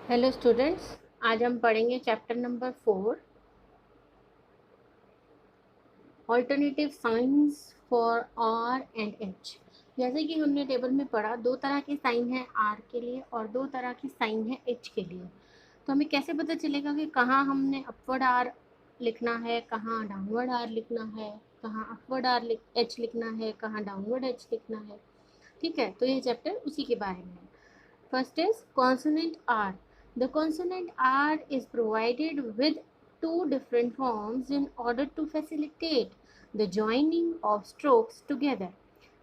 Hello students, आज हम पढ़ेंगे chapter number 4 alternative signs for R and H. जैसे कि हमने टेबल में पढ़ा, दो तरह के साइन हैं आर के लिए और दो तरह की साइन है एच के लिए। तो हमें कैसे पता चलेगा कि कहाँ हमने अपवर्ड आर लिखना है, कहाँ डाउनवर्ड आर लिखना है, कहाँ अपवर्ड आर एच लिखना है, कहाँ डाउनवर्ड एच लिखना है। ठीक है, तो ये चैप्टर उसी के बारे में है। First is consonant R. The consonant R is provided with two different forms in order to facilitate the joining of strokes together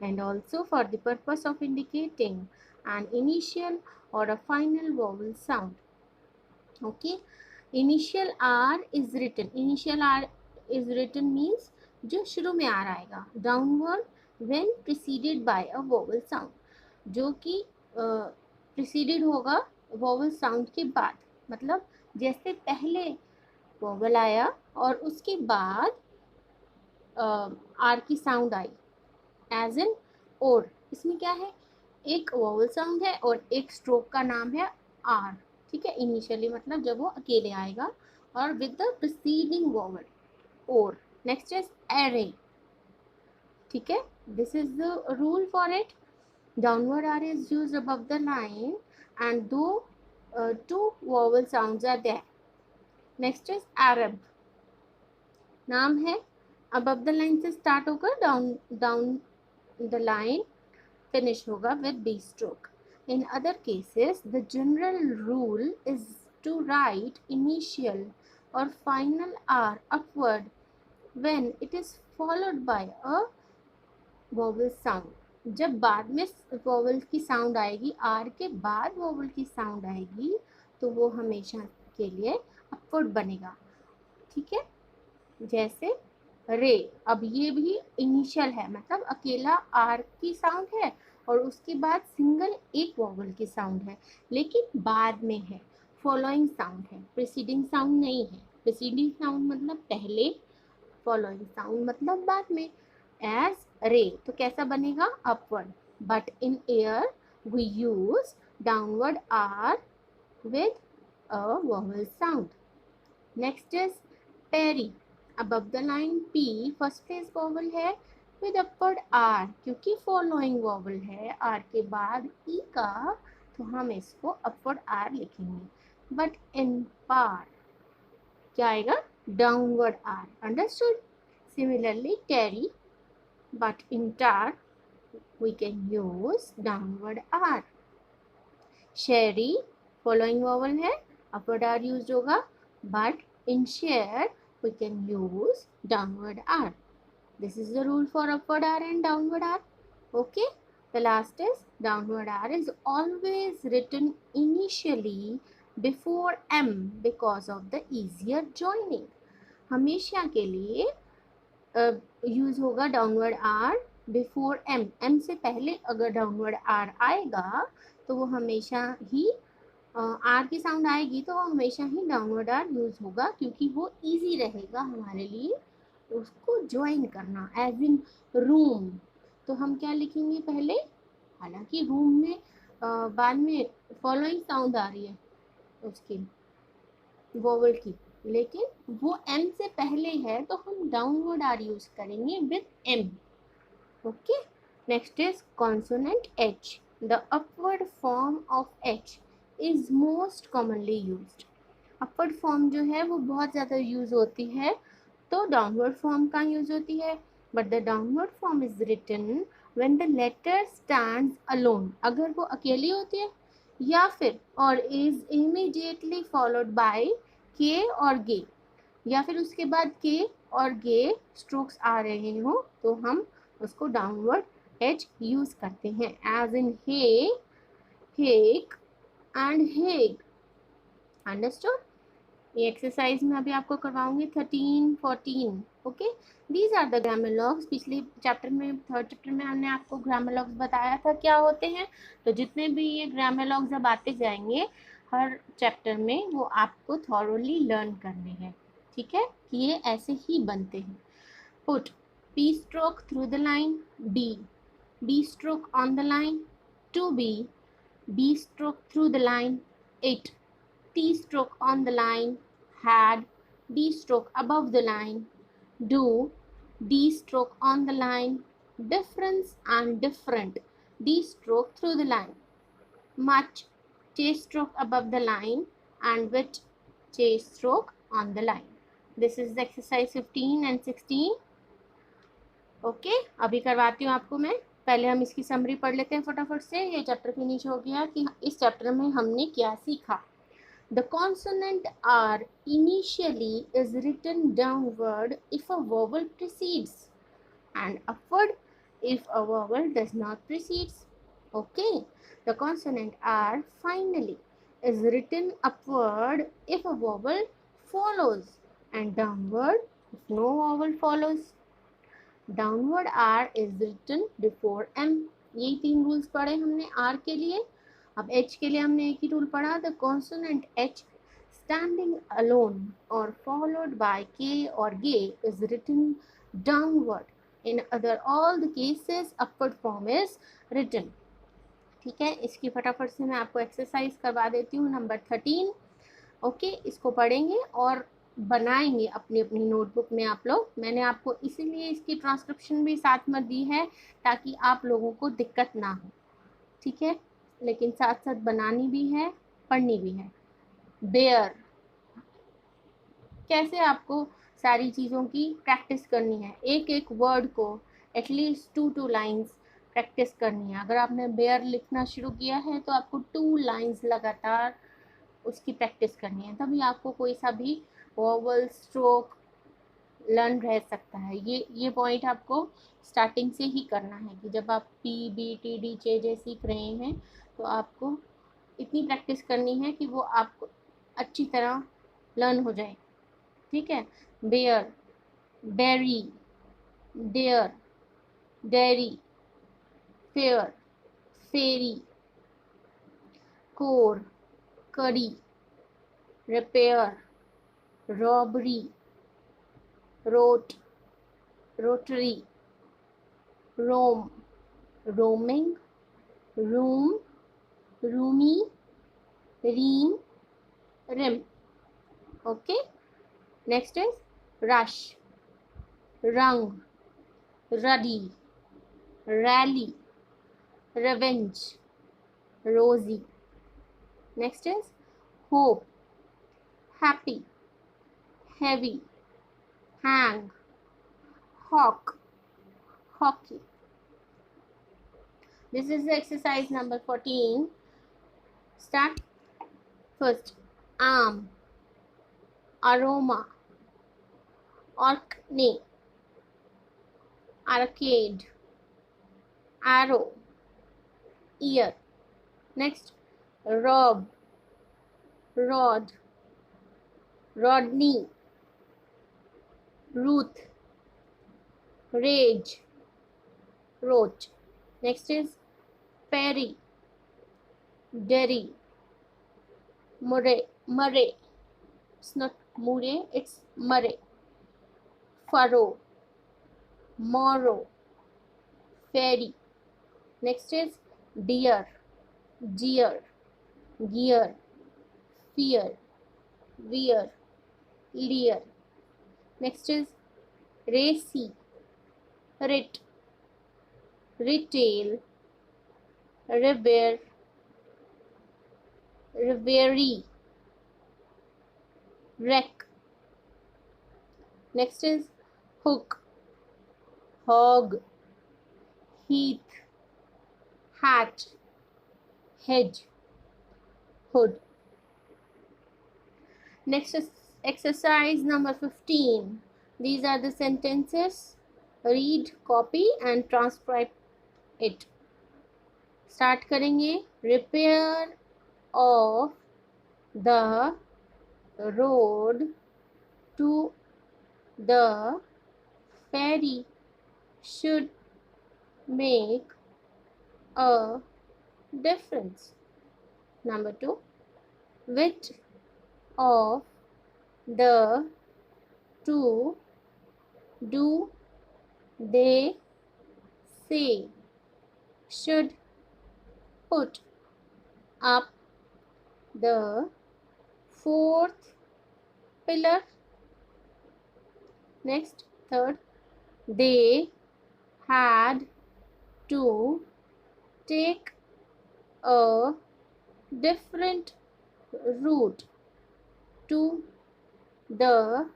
and also for the purpose of indicating an initial or a final vowel sound. Okay. Initial R is written. Initial R is written means जो शुरू में R आएगा. Downward when preceded by a vowel sound. जो कि preceded होगा vowel sound के बाद, मतलब जैसे पहले वोवल आया और उसके बाद आर की साउंड आई, एज इन और। इसमें क्या है, एक वोवल साउंड है और एक स्ट्रोक का नाम है आर। ठीक है, इनिशियली मतलब जब वो अकेले आएगा और विद द प्रिसीडिंग वोवल और। Next is array. ठीक है, this is the rule for it. Downward R is used above the line and though two vowel sounds are there. Next is Arab. नाम है, above the line से start होकर down the line finish होगा with B stroke. In other cases, the general rule is to write initial or final R upward when it is followed by a vowel sound. जब बाद में vowel की sound आएगी, are के बाद vowel की sound आएगी, तो वो हमेशा के लिए अपवर्ड बनेगा। ठीक है, जैसे रे। अब ये भी इनिशियल है, मतलब अकेला आर की साउंड है और उसके बाद सिंगल एक वोवल की साउंड है, लेकिन बाद में है, फॉलोइंग साउंड है, प्रीसीडिंग साउंड नहीं है। प्रीसीडिंग साउंड मतलब पहले, फॉलोइंग साउंड मतलब बाद में। एज रे तो कैसा बनेगा, upward, but in air we use downward R with a vowel sound. Next is Perry. Above the line P first place vowel है विद अपवर्ड आर, क्योंकि फॉलोइंग वोवल है आर के बाद ई का, तो हम इसको अपवर्ड आर लिखेंगे. बट इन पार क्या आएगा, downward R. Understood. Similarly, Terry, but in tar we can use downward R. Sherry, following vowel है, upward R used होगा, but in share we can use downward R. This is the rule for upward R and downward R. Okay. The last is downward R is always written initially before M because of the easier joining. हमेशा के लिए use होगा downward R before M. M से पहले अगर downward are आएगा तो वो हमेशा ही आर की साउंड आएगी, तो वो हमेशा ही डाउनवर्ड आर यूज होगा, क्योंकि वो इजी रहेगा हमारे लिए उसको ज्वाइन करना. एज इन रूम, तो हम क्या लिखेंगे पहले, हालांकि रूम में बाद में फॉलोइंग साउंड आ रही है उसकी वोवल की, लेकिन वो एम से पहले है, तो हम डाउनवर्ड आर यूज करेंगे with M. Okay. Next is consonant H. The upward form of H is most commonly used. Upward form जो है वो बहुत ज़्यादा यूज होती है, तो डाउनवर्ड फॉर्म का यूज होती है. But the downward form is written when the letter stands alone. अगर वो अकेली होती है या फिर और इज इमीडिएटली फॉलोड बाय के और गे, या फिर उसके बाद के और गे स्ट्रोक्स आ रहे हो, तो हम उसको डाउनवर्ड एज यूज करते हैं. As in hay, heck and hag. Understood. ये एक्सरसाइज में अभी आपको करवाऊंगी 13, 14. Okay. These are the grammar logs. पिछले चैप्टर में, थर्ड चैप्टर में हमने आपको ग्रामर लॉग्स बताया था क्या होते हैं. तो जितने भी ये ग्रामर लॉग्स अब आते जाएंगे हर चैप्टर में, वो आपको थॉरोली लर्न करने हैं. ठीक है, कि ये ऐसे ही बनते हैं. Put P stroke through the line B, B stroke on the line to B, B stroke through the line it, T stroke on the line, had, D stroke above the line, do, D stroke on the line, difference and different, D stroke through the line, much, J stroke above the line, and with, J stroke on the line. This is the exercise 15 and 16. Okay अभी करवाती हूँ आपको मैं। पहले हम इसकी summary पढ़ लेते हैं फटाफट से। ये चैप्टर फिनिश हो गया कि इस चैप्टर में हमने क्या सीखा। The consonant R initially is written downward if a vowel precedes and upward if a vowel does not precede. Okay, the consonant R finally is written upward if a vowel follows and downward if no vowel follows. Downward R is written before M. यही 3 rules पढ़े हमने R के लिए। अब H के लिए हमने एक ही रूल पढ़ा, the consonant H standing alone or followed by K or G is written downward. In other all the cases upward form is written. ठीक है, इसकी फटाफट से मैं आपको एक्सरसाइज करवा देती हूँ नंबर 13। ओके, इसको पढ़ेंगे और बनाएंगे अपनी अपनी नोटबुक में आप लोग। मैंने आपको इसीलिए इसकी ट्रांसक्रिप्शन भी साथ में दी है ताकि आप लोगों को दिक्कत ना हो। ठीक है, लेकिन साथ साथ बनानी भी है, पढ़नी भी है। बेयर, कैसे आपको सारी चीज़ों की प्रैक्टिस करनी है, एक एक वर्ड को एटलीस्ट 2 लाइंस प्रैक्टिस करनी है। अगर आपने बेयर लिखना शुरू किया है तो आपको 2 लाइंस लगातार उसकी प्रैक्टिस करनी है, तभी आपको कोई सा भी वॉवल स्ट्रोक लर्न रह सकता है। ये पॉइंट आपको स्टार्टिंग से ही करना है कि जब आप P B T D J J सीख रहे हैं तो आपको इतनी प्रैक्टिस करनी है कि वो आपको अच्छी तरह लर्न हो जाए। ठीक है, bear, berry, dare, dairy, fair, ferry, core, curry, repair, robbery, rote, rotary, roam, roaming, room, roomy, ream, rim. Okay, next is rush, rung, ruddy, rally, revenge, rosy. Next is hope, happy, heavy, hang, hawk, hockey. This is the exercise number 14. Start. First, arm, aroma, orkney, arcade, arrow, ear. Next, rob, rod, Rodney, Ruth, rage, roach. Next is Perry, Derry, Murray, Murray. It's not Murray, it's Murray. Furrow, Morrow, Ferry. Next is deer, deer, gear, fear, wear, leer. Next is racy, writ, retail, revere, reverie, wreck. Next is hook, hog, heath, hat, hedge, hood. Next is exercise number 15. These are the sentences. Read, copy and transcribe it. Start करेंगे. Repair of the road to the ferry should make a difference. Number 2. Which of the two do they say should put up the fourth pillar. Next, third, they had to take a different route to the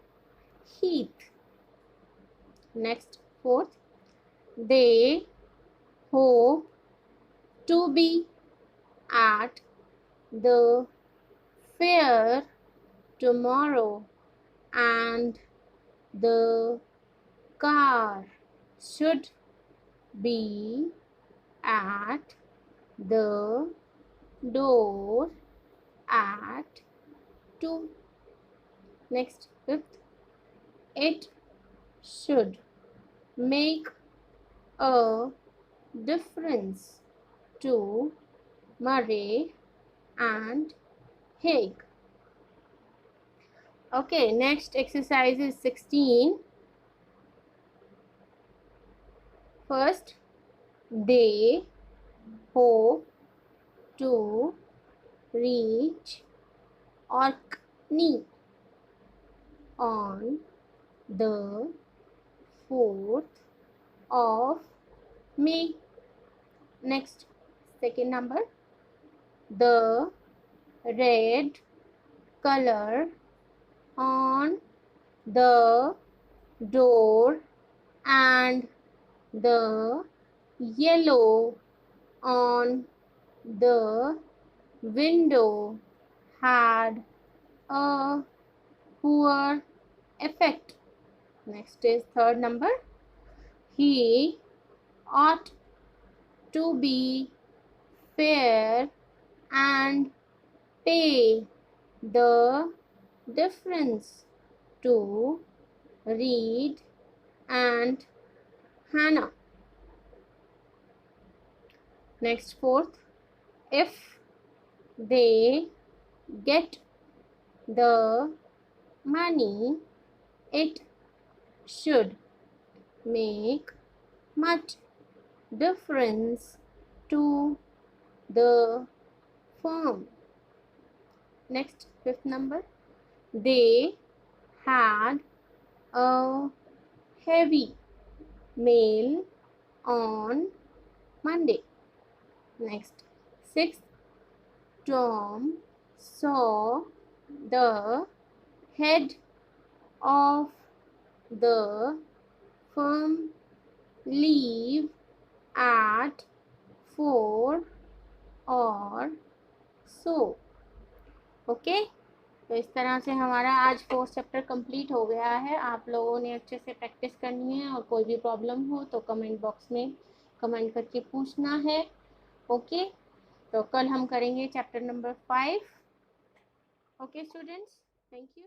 heath. Next, fourth, they hope to be at the fair tomorrow, and the car should be at the door at 2. Next, fifth, it should make a difference to Murray and Haig. Okay, next exercise is 16. First, they hope to reach Orkney on the 4th of May. Next, second number, the red color on the door and the yellow on the window had a poor effect. Next is third number, he ought to be fair and pay the difference to Reed and Hannah. Next, fourth, if they get the money, it should make much difference to the firm. Next, fifth number, they had a heavy mail on Monday. Next, sixth, Tom saw the head of the firm leave at 4 or so. Okay, तो इस तरह से हमारा आज 4th chapter complete हो गया है। आप लोगों ने अच्छे से प्रैक्टिस करनी है और कोई भी प्रॉब्लम हो तो कमेंट बॉक्स में कमेंट करके पूछना है। ओके, तो कल हम करेंगे chapter number 5। Okay students, thank you.